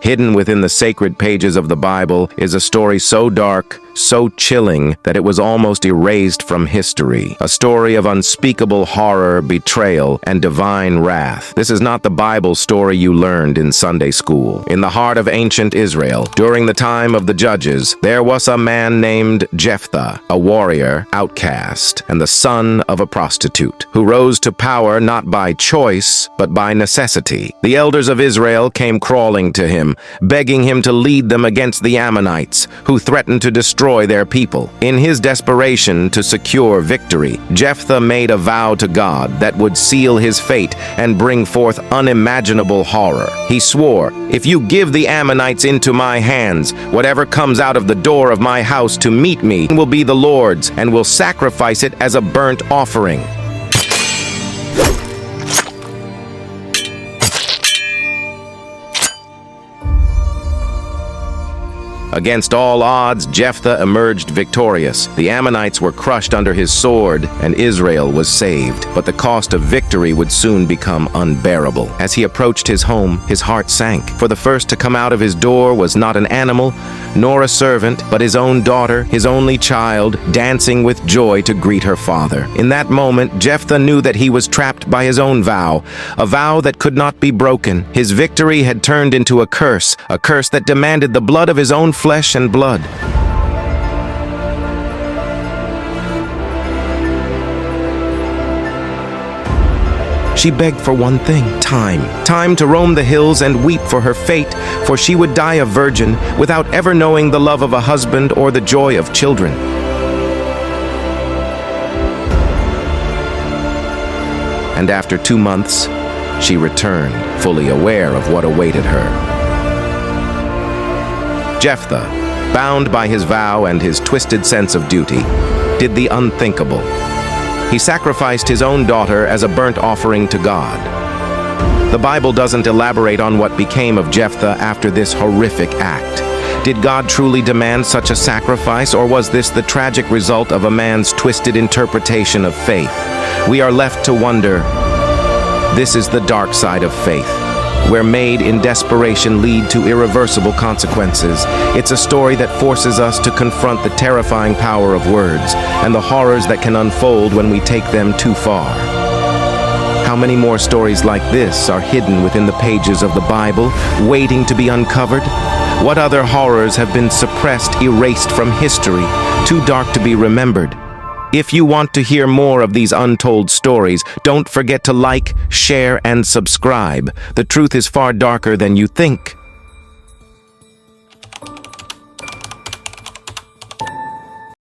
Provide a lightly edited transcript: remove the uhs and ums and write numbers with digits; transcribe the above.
Hidden within the sacred pages of the Bible is a story so dark, so chilling, that it was almost erased from history. A story of unspeakable horror, betrayal, and divine wrath. This is not the Bible story you learned in Sunday school. In the heart of ancient Israel, during the time of the Judges, there was a man named Jephthah, a warrior, outcast, and the son of a prostitute, who rose to power not by choice, but by necessity. The elders of Israel came crawling to him, begging him to lead them against the Ammonites, who threatened to destroy their people. In his desperation to secure victory, Jephthah made a vow to God that would seal his fate and bring forth unimaginable horror. He swore, "If you give the Ammonites into my hands, whatever comes out of the door of my house to meet me will be the Lord's, and will sacrifice it as a burnt offering." Against all odds, Jephthah emerged victorious. The Ammonites were crushed under his sword, and Israel was saved. But the cost of victory would soon become unbearable. As he approached his home, his heart sank. For the first to come out of his door was not an animal, nor a servant, but his own daughter, his only child, dancing with joy to greet her father. In that moment, Jephthah knew that he was trapped by his own vow, a vow that could not be broken. His victory had turned into a curse that demanded the blood of his own flesh and blood. She begged for one thing, time to roam the hills and weep for her fate, for she would die a virgin without ever knowing the love of a husband or the joy of children. And after 2 months, she returned, fully aware of what awaited her. Jephthah, bound by his vow and his twisted sense of duty, did the unthinkable. He sacrificed his own daughter as a burnt offering to God. The Bible doesn't elaborate on what became of Jephthah after this horrific act. Did God truly demand such a sacrifice, or was this the tragic result of a man's twisted interpretation of faith? We are left to wonder. This is the dark side of faith, where made in desperation lead to irreversible consequences. It's a story that forces us to confront the terrifying power of words and the horrors that can unfold when we take them too far. How many more stories like this are hidden within the pages of the Bible, waiting to be uncovered? What other horrors have been suppressed, erased from history, too dark to be remembered? If you want to hear more of these untold stories, don't forget to like, share, and subscribe. The truth is far darker than you think.